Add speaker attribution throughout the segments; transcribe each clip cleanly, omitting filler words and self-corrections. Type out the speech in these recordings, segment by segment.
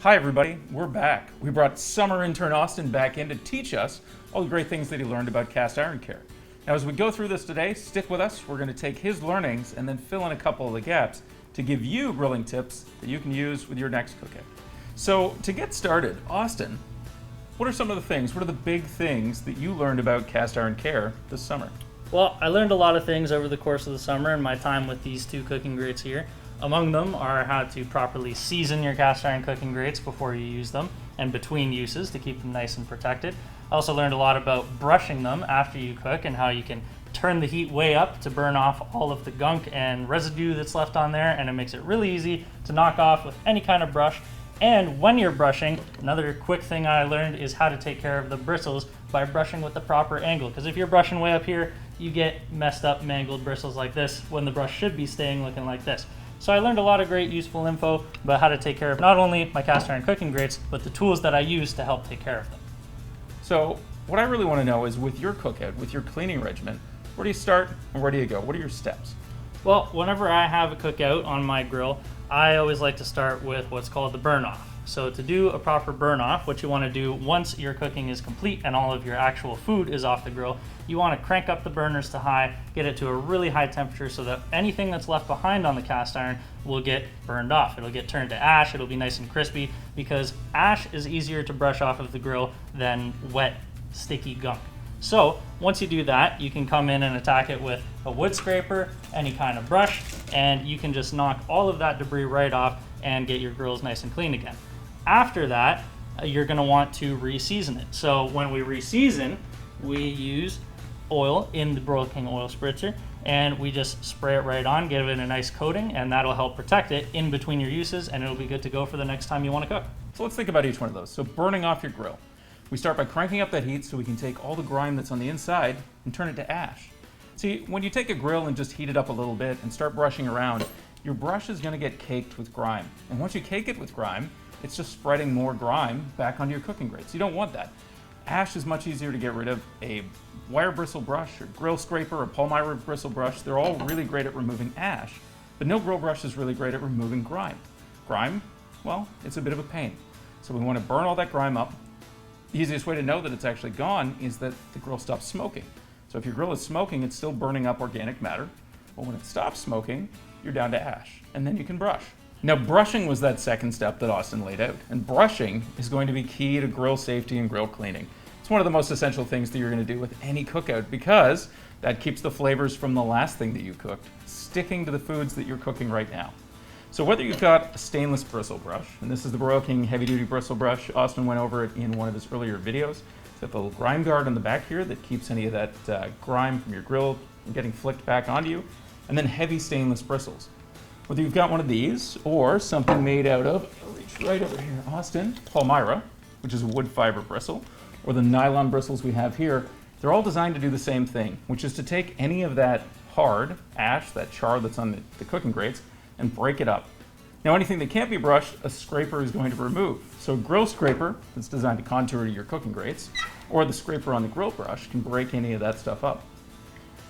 Speaker 1: Hi everybody, we're back. We brought summer intern Austin back in to teach us all the great things that he learned about cast iron care. Now as we go through this today, stick with us. We're going to take his learnings and then fill in a couple of the gaps to give you grilling tips that you can use with your next cookout. So to get started, Austin, what are some of the things, what are the big things that you learned about cast iron care this summer?
Speaker 2: Well, I learned a lot of things over the course of the summer in my time with these two cooking grates here. Among them are how to properly season your cast iron cooking grates before you use them and between uses to keep them nice and protected. I also learned a lot about brushing them after you cook and how you can turn the heat way up to burn off all of the gunk and residue that's left on there, and it makes it really easy to knock off with any kind of brush. And when you're brushing, another quick thing I learned is how to take care of the bristles by brushing with the proper angle. Because if you're brushing way up here, you get messed up, mangled bristles like this when the brush should be staying looking like this. So I learned a lot of great useful info about how to take care of not only my cast iron cooking grates, but the tools that I use to help take care of them.
Speaker 1: So what I really want to know is with your cookout, with your cleaning regimen, where do you start and where do you go? What are your steps?
Speaker 2: Well, whenever I have a cookout on my grill, I always like to start with what's called the burn off. So to do a proper burn off, what you want to do once your cooking is complete and all of your actual food is off the grill, you want to crank up the burners to high, get it to a really high temperature so that anything that's left behind on the cast iron will get burned off. It'll get turned to ash, it'll be nice and crispy, because ash is easier to brush off of the grill than wet, sticky gunk. So once you do that, you can come in and attack it with a wood scraper, any kind of brush, and you can just knock all of that debris right off and get your grills nice and clean again. After that, you're going to want to re-season it. So when we re-season, we use oil in the Broil King oil spritzer, and we just spray it right on, give it a nice coating, and that'll help protect it in between your uses, and it'll be good to go for the next time you want to cook.
Speaker 1: So let's think about each one of those. So burning off your grill. We start by cranking up that heat so we can take all the grime that's on the inside and turn it to ash. See, when you take a grill and just heat it up a little bit and start brushing around, your brush is going to get caked with grime. And once you cake it with grime, it's just spreading more grime back onto your cooking grates. You don't want that. Ash is much easier to get rid of. A wire bristle brush or grill scraper or Palmyra bristle brush, they're all really great at removing ash, but no grill brush is really great at removing grime. Grime, well, it's a bit of a pain. So we want to burn all that grime up. The easiest way to know that it's actually gone is that the grill stops smoking. So if your grill is smoking, it's still burning up organic matter. But when it stops smoking, you're down to ash, and then you can brush. Now, brushing was that second step that Austin laid out, and brushing is going to be key to grill safety and grill cleaning. It's one of the most essential things that you're going to do with any cookout, because that keeps the flavors from the last thing that you cooked sticking to the foods that you're cooking right now. So whether you've got a stainless bristle brush, and this is the Broil King heavy duty bristle brush, Austin went over it in one of his earlier videos. It's got the little grime guard on the back here that keeps any of that grime from your grill from getting flicked back onto you, and then heavy stainless bristles. Whether you've got one of these or something made out of, I'll reach right over here, Austin, Palmyra, which is a wood fiber bristle, or the nylon bristles we have here, they're all designed to do the same thing, which is to take any of that hard ash, that char that's on the cooking grates, and break it up. Now anything that can't be brushed, a scraper is going to remove. So a grill scraper that's designed to contour your cooking grates, or the scraper on the grill brush can break any of that stuff up.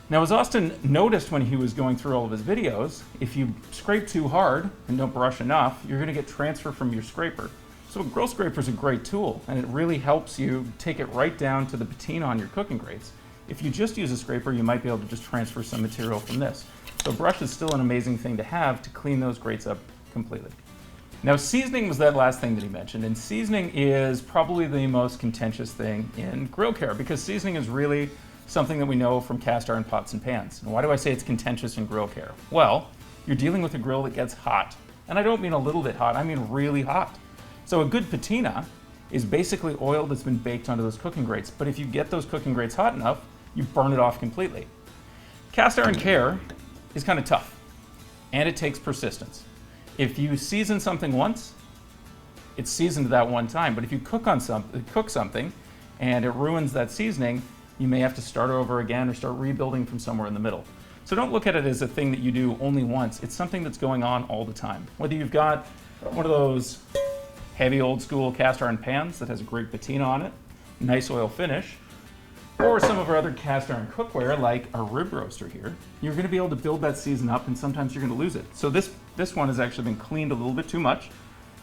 Speaker 1: Now as Austin noticed when he was going through all of his videos, if you scrape too hard and don't brush enough, you're going to get transfer from your scraper. So a grill scraper is a great tool, and it really helps you take it right down to the patina on your cooking grates. If you just use a scraper, you might be able to just transfer some material from this. So a brush is still an amazing thing to have to clean those grates up completely. Now seasoning was that last thing that he mentioned, and seasoning is probably the most contentious thing in grill care, because seasoning is really something that we know from cast iron pots and pans. And why do I say it's contentious in grill care? Well, you're dealing with a grill that gets hot. And I don't mean a little bit hot, I mean really hot. So a good patina is basically oil that's been baked onto those cooking grates, but if you get those cooking grates hot enough, you burn it off completely. Cast iron care is kind of tough, and it takes persistence. If you season something once, it's seasoned that one time, but if you cook something and it ruins that seasoning, you may have to start over again or start rebuilding from somewhere in the middle. So don't look at it as a thing that you do only once. It's something that's going on all the time. Whether you've got one of those heavy old school cast iron pans that has a great patina on it, nice oil finish, or some of our other cast iron cookware like our rib roaster here, you're going to be able to build that season up, and sometimes you're going to lose it. So this one has actually been cleaned a little bit too much.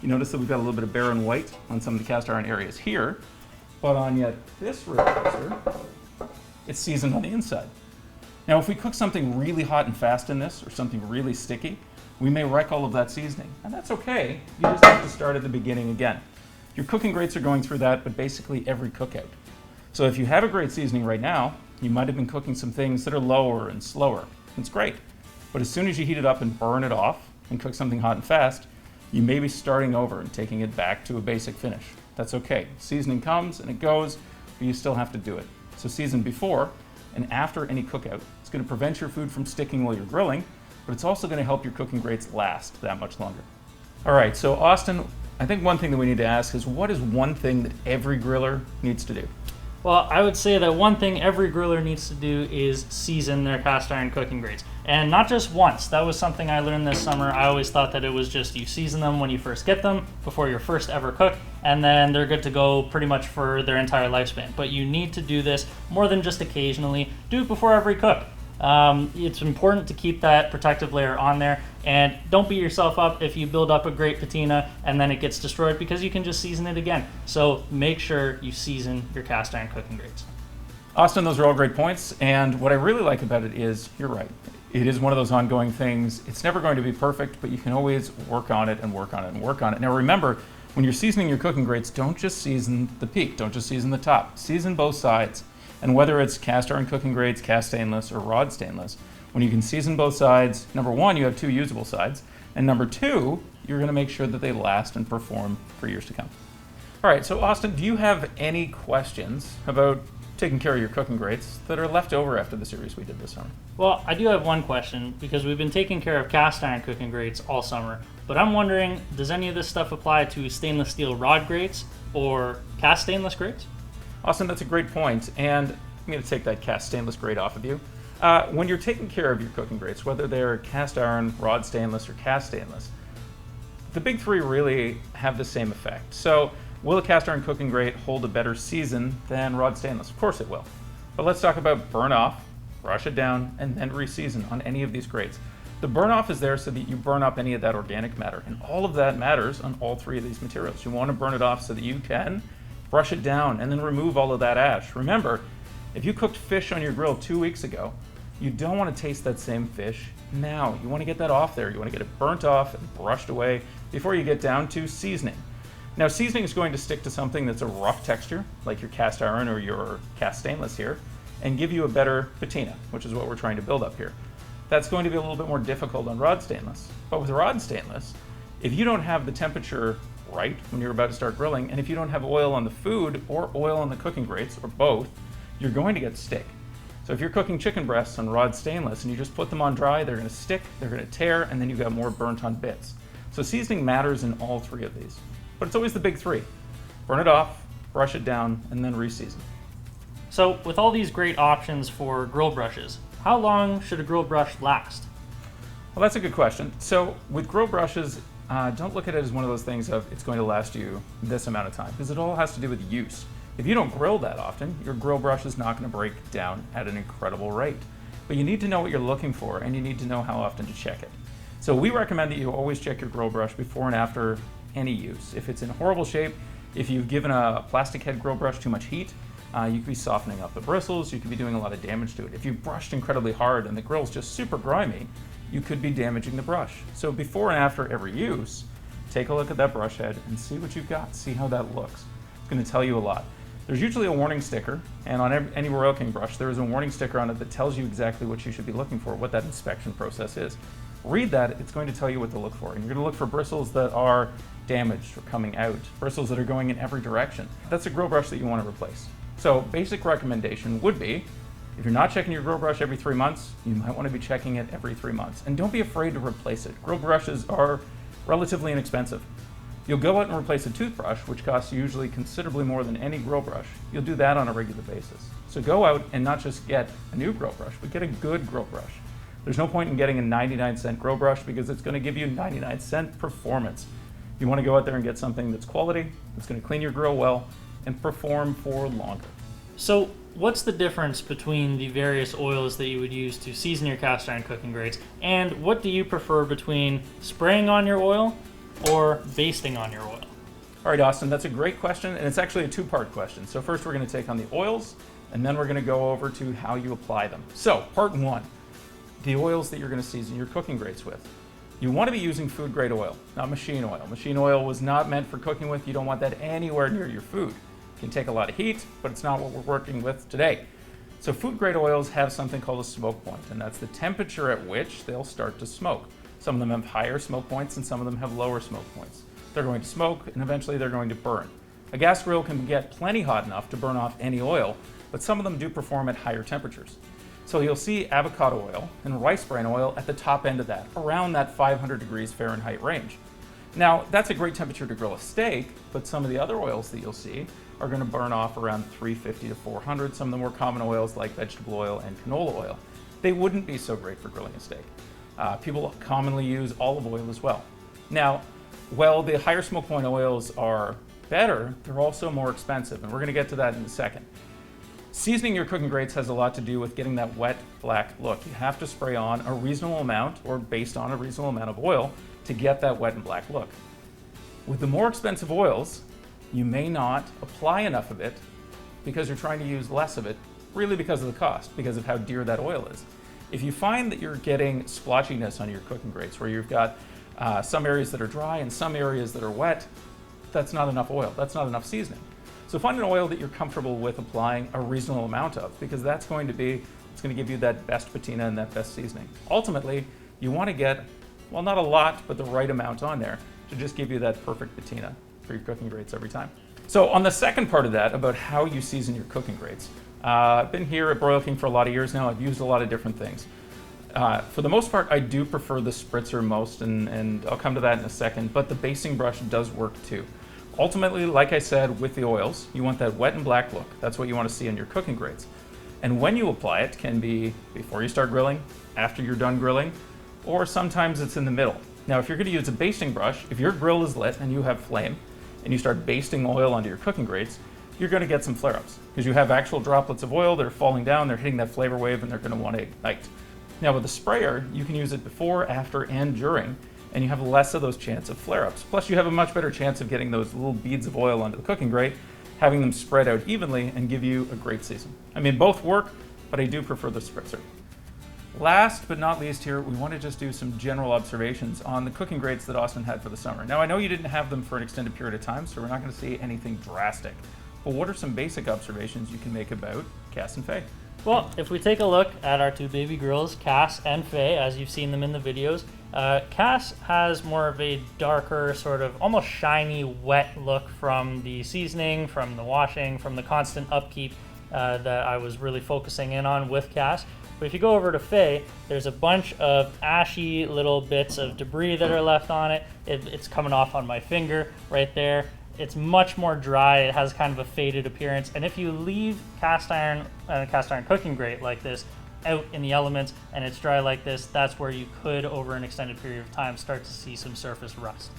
Speaker 1: You notice that we've got a little bit of barren white on some of the cast iron areas here, but on yet this grill bracer, it's seasoned on the inside. Now, if we cook something really hot and fast in this, or something really sticky, we may wreck all of that seasoning, and that's okay. You just have to start at the beginning again. Your cooking grates are going through that, but basically every cookout. So if you have a great seasoning right now, you might have been cooking some things that are lower and slower. It's great. But as soon as you heat it up and burn it off and cook something hot and fast, you may be starting over and taking it back to a basic finish. That's okay. Seasoning comes and it goes, but you still have to do it. So season before and after any cookout. It's going to prevent your food from sticking while you're grilling, but it's also going to help your cooking grates last that much longer. All right, so Austin, I think one thing that we need to ask is, what is one thing that every griller needs to do?
Speaker 2: Well, I would say that one thing every griller needs to do is season their cast iron cooking grates. And not just once. That was something I learned this summer. I always thought that it was just you season them when you first get them, before your first ever cook, and then they're good to go pretty much for their entire lifespan. But you need to do this more than just occasionally. Do it before every cook. It's important to keep that protective layer on there, and don't beat yourself up if you build up a great patina and then it gets destroyed, because you can just season it again. So make sure you season your cast iron cooking grates.
Speaker 1: Austin, those are all great points, and what I really like about it is, you're right, it is one of those ongoing things. It's never going to be perfect, but you can always work on it and work on it and work on it. Now remember, when you're seasoning your cooking grates, don't just season the peak, don't just season the top, season both sides. And whether it's cast iron cooking grates, cast stainless, or rod stainless, when you can season both sides, number one, you have two usable sides, and number two, you're going to make sure that they last and perform for years to come. All right, so Austin, do you have any questions about taking care of your cooking grates that are left over after the series we did this summer?
Speaker 2: Well, I do have one question, because we've been taking care of cast iron cooking grates all summer, but I'm wondering, does any of this stuff apply to stainless steel rod grates or cast stainless grates?
Speaker 1: Austin, that's a great point, and I'm going to take that cast stainless grate off of you. When you're taking care of your cooking grates, whether they're cast iron, rod stainless, or cast stainless, the big three really have the same effect. So will a cast iron cooking grate hold a better season than rod stainless? Of course it will. But let's talk about burn off, brush it down, and then re-season on any of these grates. The burn off is there so that you burn up any of that organic matter, and all of that matters on all three of these materials. You want to burn it off so that you can brush it down and then remove all of that ash. Remember, if you cooked fish on your grill 2 weeks ago, you don't want to taste that same fish now. You want to get that off there. You want to get it burnt off and brushed away before you get down to seasoning. Now, seasoning is going to stick to something that's a rough texture, like your cast iron or your cast stainless here, and give you a better patina, which is what we're trying to build up here. That's going to be a little bit more difficult on rod stainless. But with rod stainless, if you don't have the temperature right when you're about to start grilling, and if you don't have oil on the food or oil on the cooking grates, or both, you're going to get stick. So if you're cooking chicken breasts on rod stainless and you just put them on dry, they're going to stick, they're going to tear, and then you've got more burnt on bits. So seasoning matters in all three of these. But it's always the big three. Burn it off, brush it down, and then re-season.
Speaker 2: So with all these great options for grill brushes, how long should a grill brush last?
Speaker 1: Well, that's a good question. So with grill brushes, don't look at it as one of those things of it's going to last you this amount of time, because it all has to do with use. If you don't grill that often, your grill brush is not going to break down at an incredible rate. But you need to know what you're looking for, and you need to know how often to check it. So we recommend that you always check your grill brush before and after any use. If it's in horrible shape, if you've given a plastic head grill brush too much heat, you could be softening up the bristles, you could be doing a lot of damage to it. If you brushed incredibly hard and the grill's just super grimy, you could be damaging the brush. So before and after every use, take a look at that brush head and see what you've got, see how that looks. It's going to tell you a lot. There's usually a warning sticker, and on any Broil King brush, there is a warning sticker on it that tells you exactly what you should be looking for, what that inspection process is. Read that, it's going to tell you what to look for, and you're going to look for bristles that are damaged or coming out, bristles that are going in every direction. That's a grill brush that you want to replace. So basic recommendation would be, if you're not checking your grill brush every 3 months, you might want to be checking it every 3 months. And don't be afraid to replace it. Grill brushes are relatively inexpensive. You'll go out and replace a toothbrush, which costs usually considerably more than any grill brush. You'll do that on a regular basis. So go out and not just get a new grill brush, but get a good grill brush. There's no point in getting a 99-cent grill brush because it's going to give you 99-cent performance. You want to go out there and get something that's quality, that's going to clean your grill well, and perform for longer.
Speaker 2: So what's the difference between the various oils that you would use to season your cast iron cooking grates, and what do you prefer between spraying on your oil or basting on your oil?
Speaker 1: All right, Austin, that's a great question, and it's actually a two-part question. So first we're going to take on the oils, and then we're going to go over to how you apply them. So part one, the oils that you're going to season your cooking grates with. You want to be using food-grade oil, not machine oil. Machine oil was not meant for cooking with. You don't want that anywhere near your food. It can take a lot of heat, but it's not what we're working with today. So food-grade oils have something called a smoke point, and that's the temperature at which they'll start to smoke. Some of them have higher smoke points, and some of them have lower smoke points. They're going to smoke, and eventually they're going to burn. A gas grill can get plenty hot enough to burn off any oil, but some of them do perform at higher temperatures. So you'll see avocado oil and rice bran oil at the top end of that, around that 500 degrees Fahrenheit range. Now, that's a great temperature to grill a steak, but some of the other oils that you'll see are going to burn off around 350 to 400. Some of the more common oils like vegetable oil and canola oil. They wouldn't be so great for grilling a steak. People commonly use olive oil as well. Now, while the higher smoke point oils are better, they're also more expensive, and we're going to get to that in a second. Seasoning your cooking grates has a lot to do with getting that wet, black look. You have to spray on a reasonable amount, or based on a reasonable amount of oil, to get that wet and black look. With the more expensive oils, you may not apply enough of it because you're trying to use less of it, really because of the cost, because of how dear that oil is. If you find that you're getting splotchiness on your cooking grates, where you've got some areas that are dry and some areas that are wet, that's not enough oil, that's not enough seasoning. So find an oil that you're comfortable with applying a reasonable amount of, because that's going to give you that best patina and that best seasoning. Ultimately, you want to get, well, not a lot, but the right amount on there to just give you that perfect patina for your cooking grates every time. So on the second part of that, about how you season your cooking grates, I've been here at Broil King for a lot of years now. I've used a lot of different things. For the most part, I do prefer the spritzer most, and I'll come to that in a second, but the basting brush does work too. Ultimately, like I said, with the oils, you want that wet and black look. That's what you want to see on your cooking grates. And when you apply it can be before you start grilling, after you're done grilling, or sometimes it's in the middle. Now, if you're going to use a basting brush, if your grill is lit and you have flame, and you start basting oil onto your cooking grates, you're going to get some flare-ups, because you have actual droplets of oil that are falling down, they're hitting that flavor wave, and they're going to want to ignite. Now with a sprayer, you can use it before, after, and during, and you have less of those chance of flare-ups. Plus you have a much better chance of getting those little beads of oil onto the cooking grate, having them spread out evenly, and give you a great season. I mean, both work, but I do prefer the spritzer. Last but not least here, we want to just do some general observations on the cooking grates that Austin had for the summer. Now I know you didn't have them for an extended period of time, so we're not going to see anything drastic. But what are some basic observations you can make about Cass and Faye?
Speaker 2: Well, if we take a look at our two baby girls, Cass and Faye, as you've seen them in the videos, Cass has more of a darker, sort of almost shiny, wet look from the seasoning, from the washing, from the constant upkeep that I was really focusing in on with Cass. But if you go over to Faye, there's a bunch of ashy little bits of debris that are left on it. It's coming off on my finger right there. It's much more dry. It has kind of a faded appearance. And if you leave cast iron cooking grate like this out in the elements and it's dry like this, that's where you could, over an extended period of time, start to see some surface rust.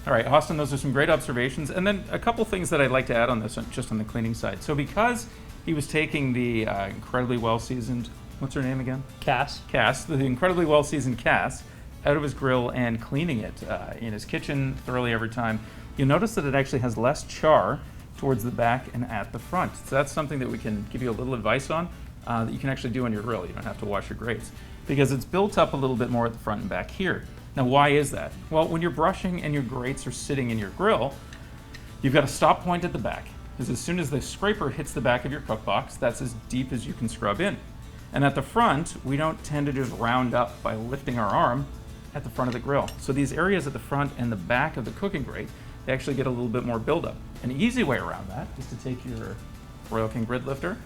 Speaker 1: All right, Austin, those are some great observations. And then a couple things that I'd like to add on this, just on the cleaning side. So because he was taking the incredibly well-seasoned, what's her name again?
Speaker 2: Cass,
Speaker 1: the incredibly well-seasoned Cass, out of his grill and cleaning it in his kitchen thoroughly every time, you'll notice that it actually has less char towards the back and at the front. So that's something that we can give you a little advice on that you can actually do on your grill. You don't have to wash your grates, because it's built up a little bit more at the front and back here. Now, why is that? Well, when you're brushing and your grates are sitting in your grill, you've got a stop point at the back, because as soon as the scraper hits the back of your cook box, that's as deep as you can scrub in. And at the front, we don't tend to just round up by lifting our arm at the front of the grill. So these areas at the front and the back of the cooking grate, they actually get a little bit more buildup. An easy way around that is to take your Broil King grid lifter,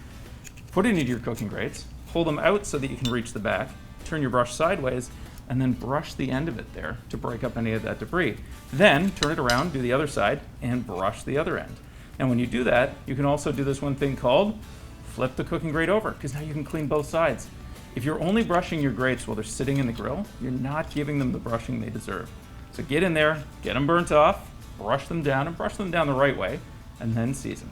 Speaker 1: put it into your cooking grates, pull them out so that you can reach the back, turn your brush sideways, and then brush the end of it there to break up any of that debris. Then turn it around, do the other side, and brush the other end. And when you do that, you can also do this one thing called flip the cooking grate over, because now you can clean both sides. If you're only brushing your grates while they're sitting in the grill, you're not giving them the brushing they deserve. So get in there, get them burnt off, brush them down, and brush them down the right way, and then season.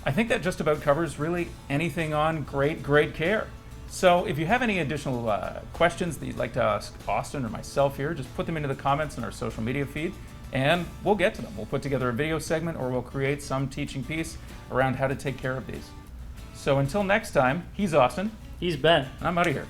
Speaker 1: I think that just about covers really anything on grate care. So if you have any additional questions that you'd like to ask Austin or myself here, just put them into the comments in our social media feed, and we'll get to them. We'll put together a video segment or we'll create some teaching piece around how to take care of these. So until next time, he's Austin.
Speaker 2: He's Ben.
Speaker 1: And I'm out of here.